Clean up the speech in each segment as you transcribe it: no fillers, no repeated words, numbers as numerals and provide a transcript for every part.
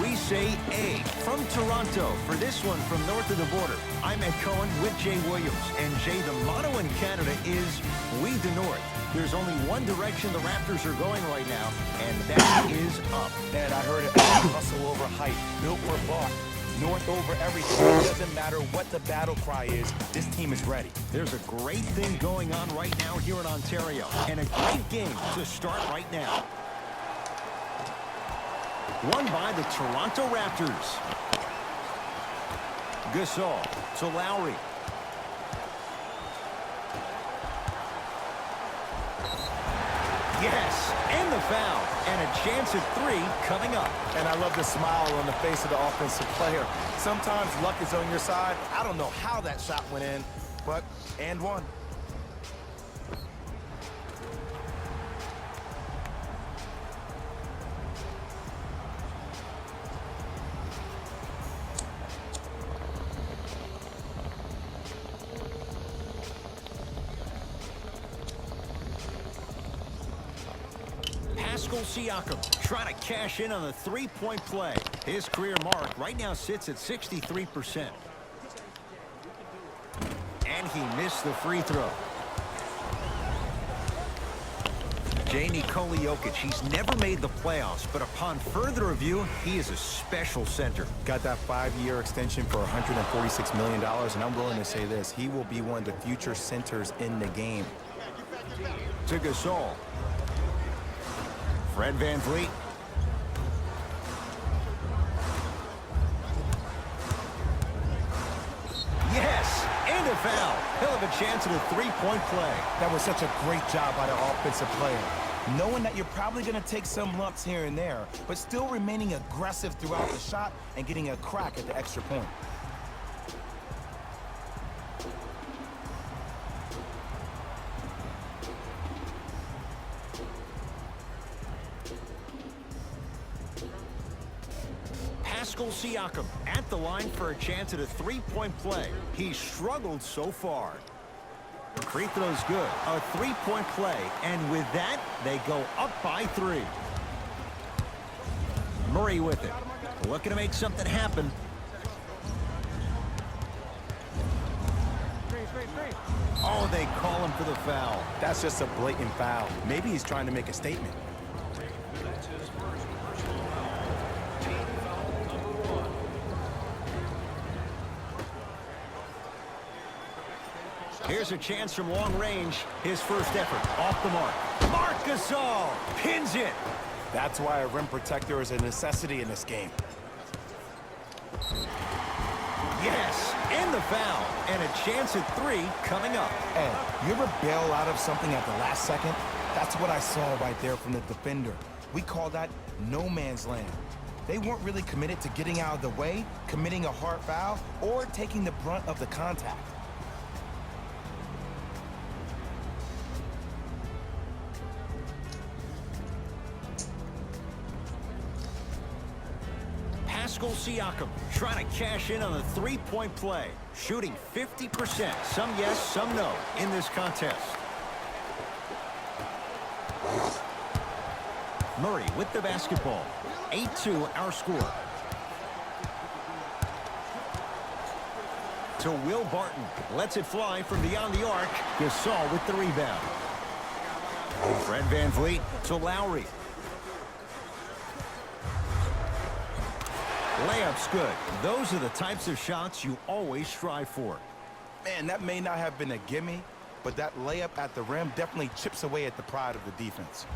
We say A from Toronto. For this one from north of the border, I'm Ed Cohen with Jay Williams. And Jay, the motto in Canada is We the North. There's only one direction the Raptors are going right now, and that is up. And I heard it, hustle over height, built for block, north over everything. It doesn't matter what the battle cry is, this team is ready. There's a great thing going on right now here in Ontario, and a great game to start right now. Won by the Toronto Raptors. Gasol to Lowry. Yes, and the foul, and a chance at three coming up. And I love the smile on the face of the offensive player. Sometimes luck is on your side. I don't know how that shot went in, but and one. Pascal Siakim trying to cash in on the three-point play. His career mark right now sits at 63%. And he missed the free throw. Nikola Jokic, he's never made the playoffs, but upon further review, he is a special center. Got that 5-year extension for $146 million, and I'm willing to say this, he will be one of the future centers in the game. To Gasol. Fred VanVleet. Yes, and a foul. He'll have a chance at a three-point play. That was such a great job by the offensive player. Knowing that you're probably going to take some lumps here and there, but still remaining aggressive throughout the shot and getting a crack at the extra point. Pascal Siakam at the line for a chance at a three-point play. He's struggled so far. Free throw's good. A three-point play. And with that, they go up by 3. Murray with it. Looking to make something happen. Oh, they call him for the foul. That's just a blatant foul. Maybe he's trying to make a statement. Here's a chance from long range. His first effort off the mark. Marc Gasol pins it. That's why a rim protector is a necessity in this game. Yes, and the foul. And a chance at 3 coming up. And you ever bail out of something at the last second? That's what I saw right there from the defender. We call that no man's land. They weren't really committed to getting out of the way, committing a hard foul, or taking the brunt of the contact. Pascal Siakam trying to cash in on the three-point play. Shooting 50%. Some yes, some no in this contest. Murray with the basketball. 8-2 our score. To Will Barton. Lets it fly from beyond the arc. Gasol with the rebound. Fred VanVleet to Lowry. Layup's good. Those are the types of shots you always strive for. Man, that may not have been a gimme, but that layup at the rim definitely chips away at the pride of the defense.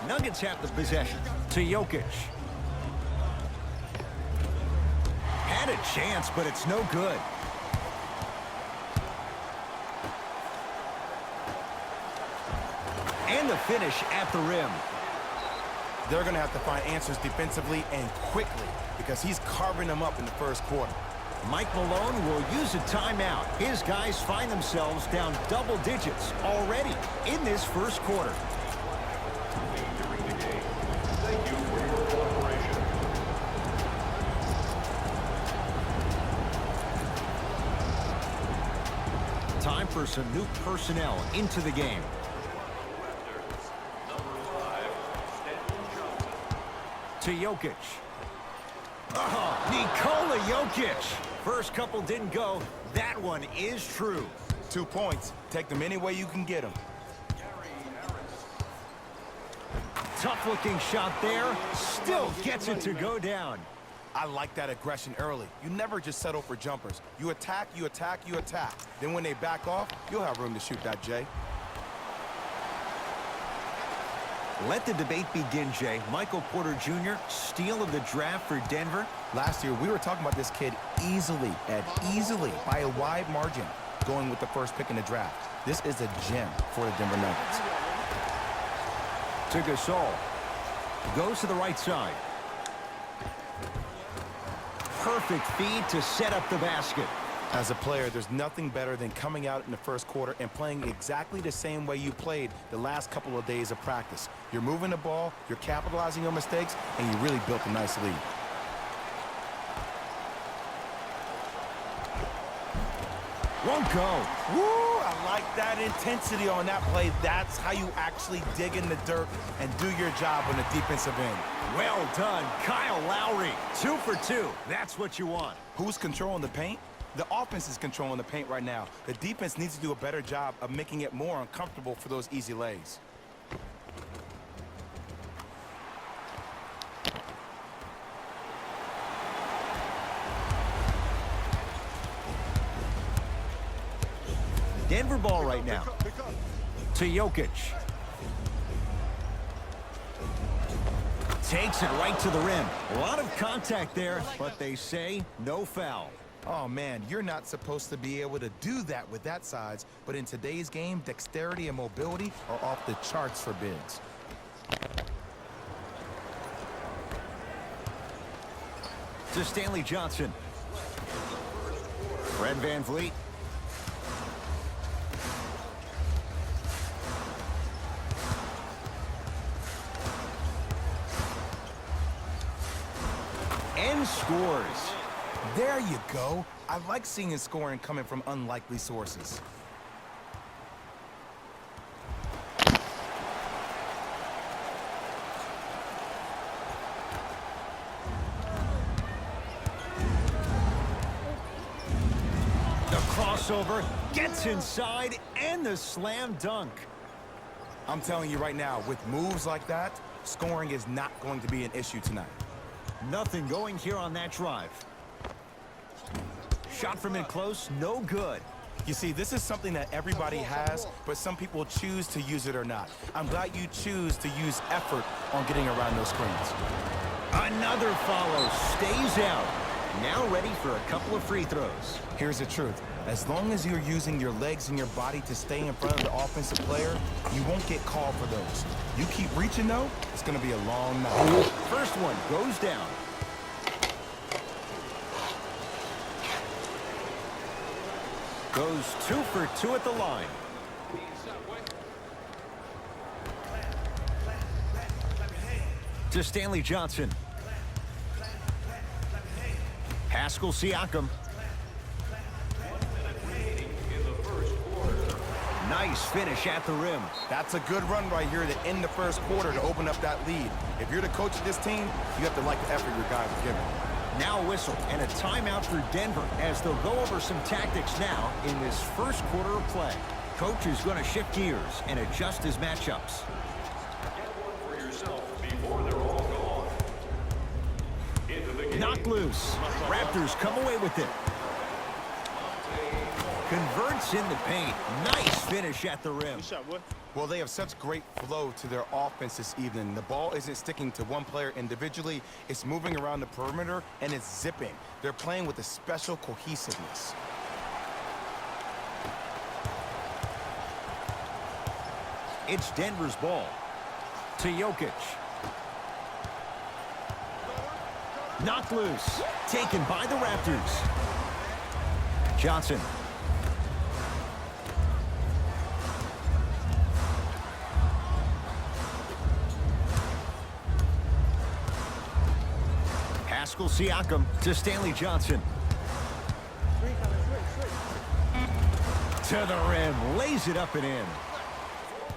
Nuggets have the possession. To Jokic. Had a chance, but it's no good. And the finish at the rim. They're going to have to find answers defensively and quickly because he's carving them up in the first quarter. Mike Malone will use a timeout. His guys find themselves down double digits already in this first quarter. Time for some new personnel into the game. To Jokic. Oh, Nikola Jokic. First couple didn't go. That one is true. 2 points. Take them any way you can get them. Tough-looking shot there. Still gets it to go down. I like that aggression early. You never just settle for jumpers. You attack, you attack, you attack. Then when they back off, you'll have room to shoot that, Jay. Let the debate begin, Jay. Michael Porter Jr., steal of the draft for Denver. Last year, we were talking about this kid easily, Ed, easily, by a wide margin, going with the first pick in the draft. This is a gem for the Denver Nuggets. To Gasol. Goes to the right side. Perfect feed to set up the basket. As a player, there's nothing better than coming out in the first quarter and playing exactly the same way you played the last couple of days of practice. You're moving the ball, you're capitalizing on mistakes, and you really built a nice lead. Won't go. Woo! I like that intensity on that play. That's how you actually dig in the dirt and do your job on the defensive end. Well done, Kyle Lowry. 2 for 2. That's what you want. Who's controlling the paint? The offense is controlling the paint right now. The defense needs to do a better job of making it more uncomfortable for those easy lays. Denver ball right now. To Jokic. Takes it right to the rim. A lot of contact there, but they say no foul. Oh, man, you're not supposed to be able to do that with that size, but in today's game, dexterity and mobility are off the charts for bigs. To Stanley Johnson. Fred VanVleet. And scores. There you go. I like seeing his scoring coming from unlikely sources. The crossover gets inside and the slam dunk. I'm telling you right now, with moves like that, scoring is not going to be an issue tonight. Nothing going here on that drive. Shot from in close, no good. You see, this is something that everybody has, but some people choose to use it or not. I'm glad you choose to use effort on getting around those screens. Another follow, stays out. Now ready for a couple of free throws. Here's the truth. As long as you're using your legs and your body to stay in front of the offensive player, you won't get called for those. You keep reaching, though, it's going to be a long night. First one goes down. Goes 2 for 2 at the line. To Stanley Johnson. Pascal Siakim. Nice finish at the rim. That's a good run right here to end the first quarter to open up that lead. If you're the coach of this team, you have to like the effort your guys are giving. Now a whistle and a timeout for Denver as they'll go over some tactics now in this first quarter of play. Coach is going to shift gears and adjust his matchups. Knocked loose. Raptors come away with it. Converts in the paint. Nice finish at the rim. Well, they have such great flow to their offense this evening. The ball isn't sticking to one player individually. It's moving around the perimeter, and it's zipping. They're playing with a special cohesiveness. It's Denver's ball. To Jokic. Knocked loose. Taken by the Raptors. Johnson. Pascal Siakam to Stanley Johnson. To the rim. Lays it up and in.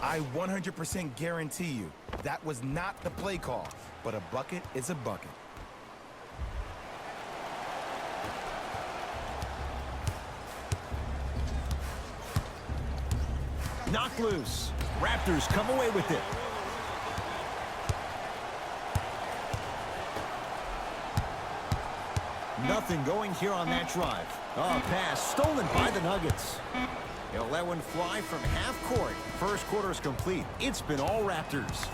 I 100% guarantee you that was not the play call. but a bucket is a bucket. Knocked loose. Raptors come away with it. Nothing going here on that drive. Oh, pass stolen by the Nuggets. They'll let one fly from half court. First quarter is complete. It's been all Raptors.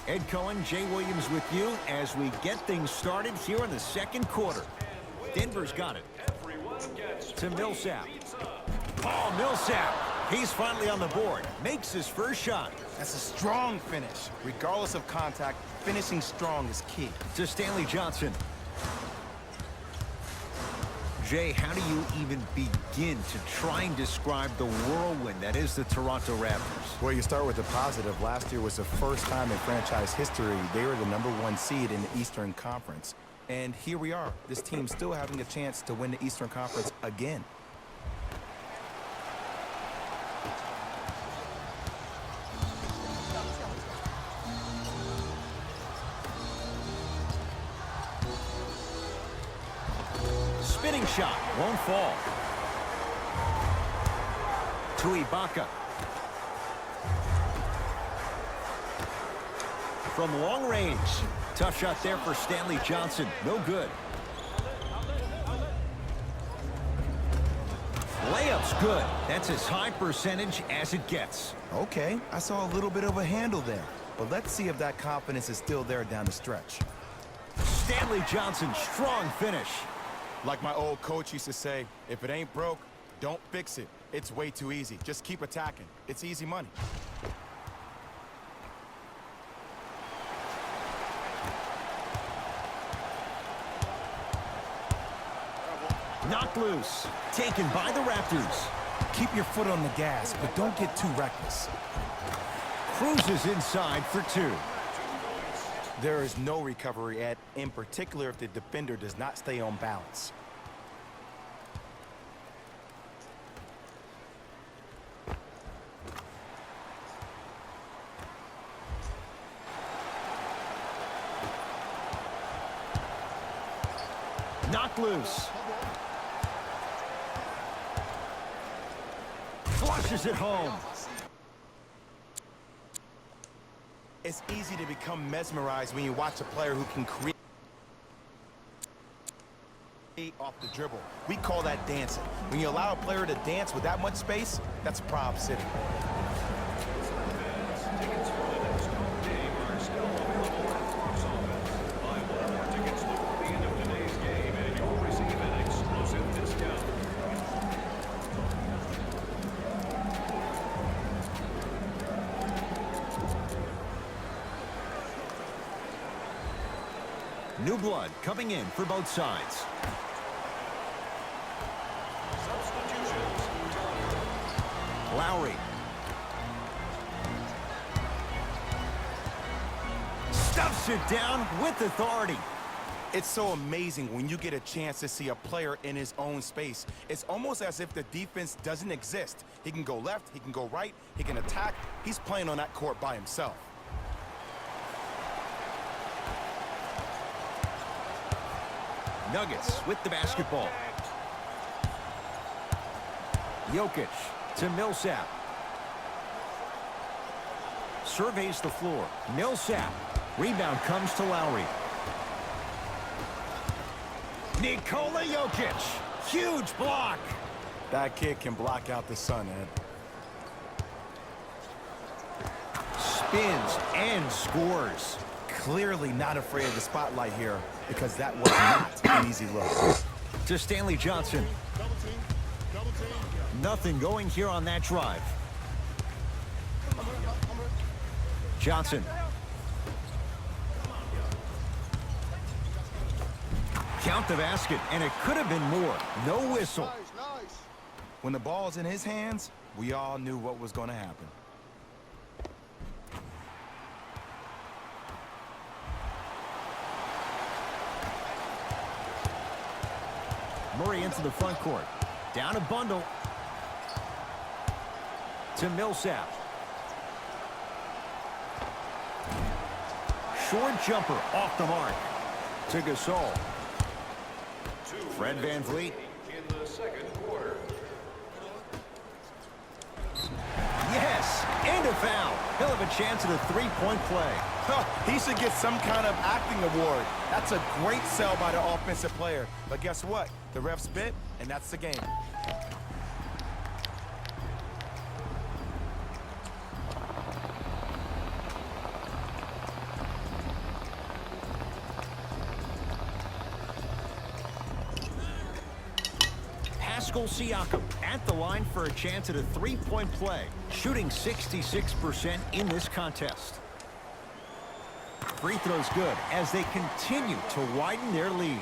Ed Cohen, Jay Williams with you as we get things started here in the second quarter. Denver's got it. To Millsap. Oh, Millsap. He's finally on the board. Makes his first shot. That's a strong finish. Regardless of contact, finishing strong is key. To Stanley Johnson. Jay, how do you even begin to try and describe the whirlwind that is the Toronto Raptors? Well, you start with the positive. Last year was the first time in franchise history they were the #1 seed in the Eastern Conference. And here we are, this team still having a chance to win the Eastern Conference again. Spinning shot, won't fall. To Ibaka. From long range. Tough shot there for Stanley Johnson. No good. Layup's good. That's as high percentage as it gets. Okay, I saw a little bit of a handle there. But let's see if that confidence is still there down the stretch. Stanley Johnson, strong finish. Like my old coach used to say, if it ain't broke, don't fix it. It's way too easy. Just keep attacking. It's easy money. Knocked loose. Taken by the Raptors. Keep your foot on the gas, but don't get too reckless. Cruises inside for two. There is no recovery, Ed, in particular if the defender does not stay on balance. Knocked loose. Flushes it home. It's easy to become mesmerized when you watch a player who can create off the dribble. We call that dancing. When you allow a player to dance with that much space, that's Prob City. New blood coming in for both sides. Lowry. Stuffs it down with authority. It's so amazing when you get a chance to see a player in his own space. It's almost as if the defense doesn't exist. He can go left, he can go right, he can attack. He's playing on that court by himself. Nuggets with the basketball. Jokic to Millsap. Surveys the floor. Millsap. Rebound comes to Lowry. Nikola Jokic. Huge block. That kid can block out the sun, Ed. Spins and scores. Clearly not afraid of the spotlight here because that was not an easy look. To Stanley Johnson. Nothing going here on that drive. Johnson. Count the basket, and it could have been more. No whistle. Nice. When the ball's in his hands, we all knew what was going to happen. Murray into the front court. Down a bundle. To Millsap. Short jumper off the mark. To Gasol. Fred VanVleet. In the second quarter. Yes, and a foul. He'll have a chance at a three-point play. He should get some kind of acting award. That's a great sell by the offensive player. But guess what? The refs bit, and that's the game. Pascal Siakim at the line for a chance at a three-point play, shooting 66% in this contest. Free throw's good as they continue to widen their lead.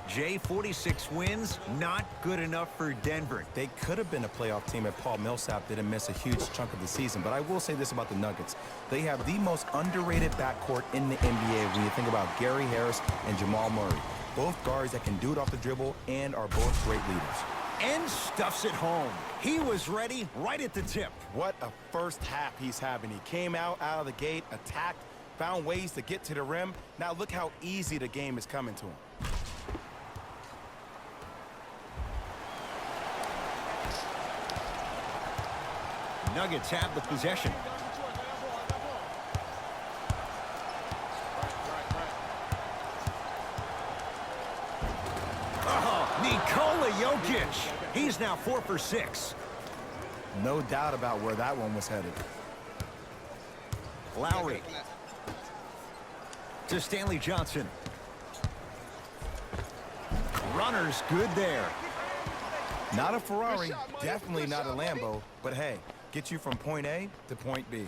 Jay, 46 wins, not good enough for Denver. They could have been a playoff team if Paul Millsap didn't miss a huge chunk of the season. But I will say this about the Nuggets. They have the most underrated backcourt in the NBA when you think about Gary Harris and Jamal Murray. Both guards that can do it off the dribble and are both great leaders. And stuffs it home. He was ready right at the tip. What a first half he's having. He came out of the gate, attacked, found ways to get to the rim. Now look how easy the game is coming to him. Nuggets have the possession. Nikola Jokic. He's now 4 for 6. No doubt about where that one was headed. Lowry. To Stanley Johnson. Runner's good there. Not a Ferrari, definitely not a Lambo, but hey, get you from point A to point B.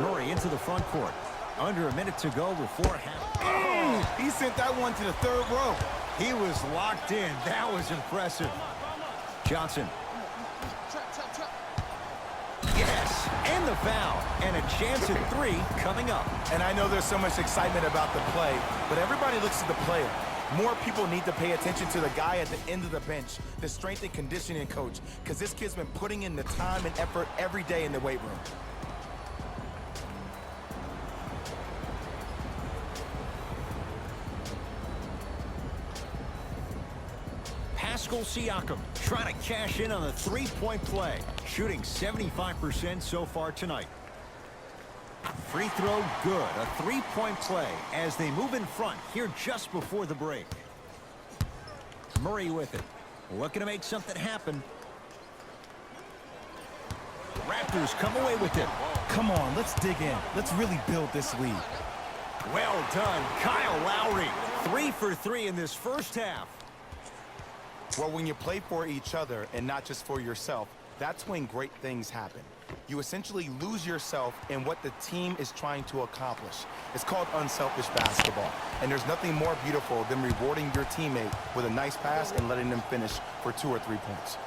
Murray into the front court. Under a minute to go before half. Oh, He sent that one to the third row. he was locked in. That was impressive. Johnson. Yes, and the foul. And a chance at 3 coming up. And I know there's so much excitement about the play, but everybody looks at the player. More people need to pay attention to the guy at the end of the bench, the strength and conditioning coach, because this kid's been putting in the time and effort every day in the weight room. Pascal Siakam trying to cash in on the three-point play, shooting 75% so far tonight. Free throw good, a three-point play as they move in front here just before the break. Murray with it, looking to make something happen. Raptors come away with it. Come on, let's dig in. Let's really build this lead. Well done, Kyle Lowry. 3 for 3 in this first half. Well, when you play for each other and not just for yourself, that's when great things happen. You essentially lose yourself in what the team is trying to accomplish. It's called unselfish basketball. And there's nothing more beautiful than rewarding your teammate with a nice pass and letting them finish for 2 or 3 points.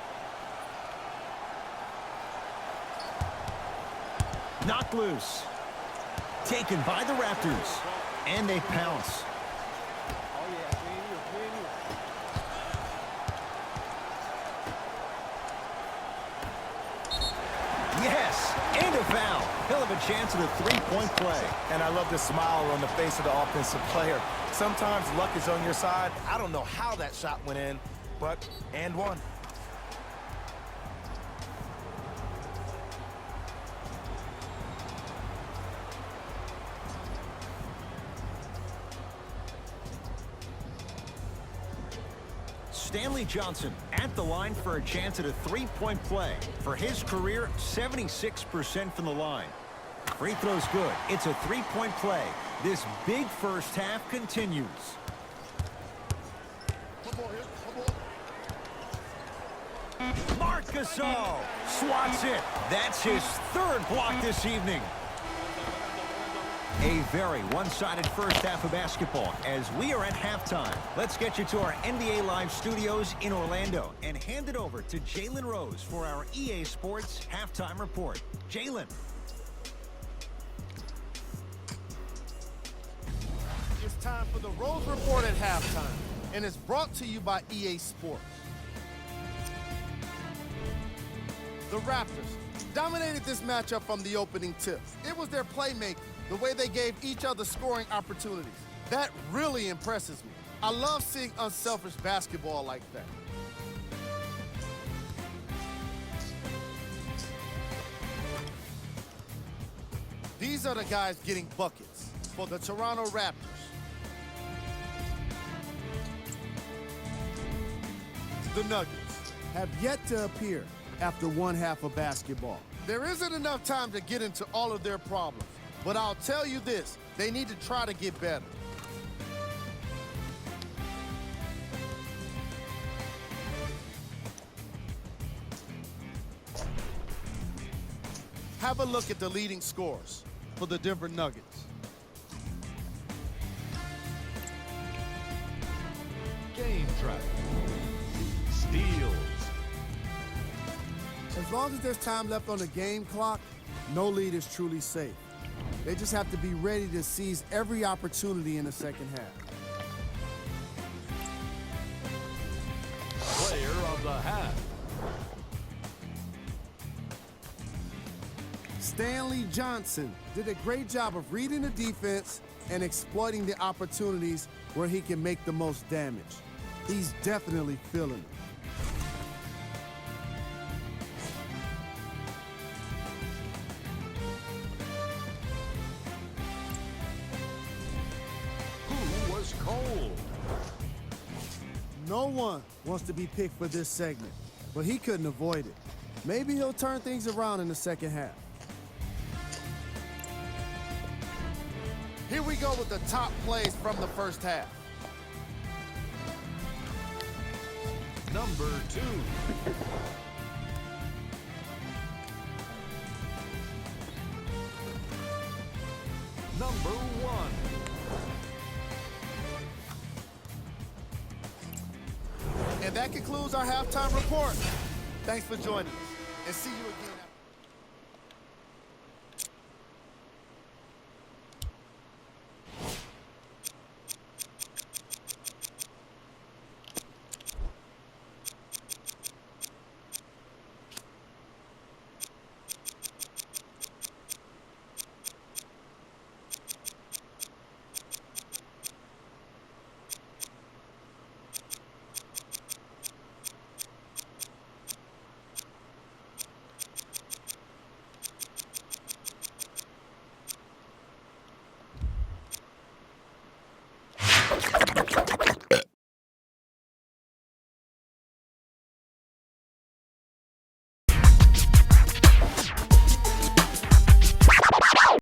Knocked loose. Taken by the Raptors. And they pounce. Yes, and a foul. He'll have a chance at a three-point play. And I love the smile on the face of the offensive player. Sometimes luck is on your side. I don't know how that shot went in, but and one. Stanley Johnson at the line for a chance at a three-point play. For his career, 76% from the line. Free throw's good. It's a three-point play. This big first half continues. Marc Gasol swats it. That's his third block this evening. A very one-sided first half of basketball as we are at halftime. Let's get you to our NBA Live studios in Orlando and hand it over to Jalen Rose for our EA Sports halftime report. Jalen. It's time for the Rose Report at halftime, and it's brought to you by EA Sports. The Raptors dominated this matchup from the opening tip. It was their playmaking, the way they gave each other scoring opportunities. That really impresses me. I love seeing unselfish basketball like that. These are the guys getting buckets for the Toronto Raptors. The Nuggets have yet to appear after one half of basketball. There isn't enough time to get into all of their problems, but I'll tell you this, they need to try to get better. Have a look at the leading scores for the Denver Nuggets. Game track. Steals. As long as there's time left on the game clock, no lead is truly safe. They just have to be ready to seize every opportunity in the second half. Player of the half. Stanley Johnson did a great job of reading the defense and exploiting the opportunities where he can make the most damage. He's definitely feeling it. Who was cold? No one wants to be picked for this segment, but he couldn't avoid it. Maybe he'll turn things around in the second half. Here we go with the top plays from the first half. Number 2. Number 1. And that concludes our halftime report. Thanks for joining us, and see you again.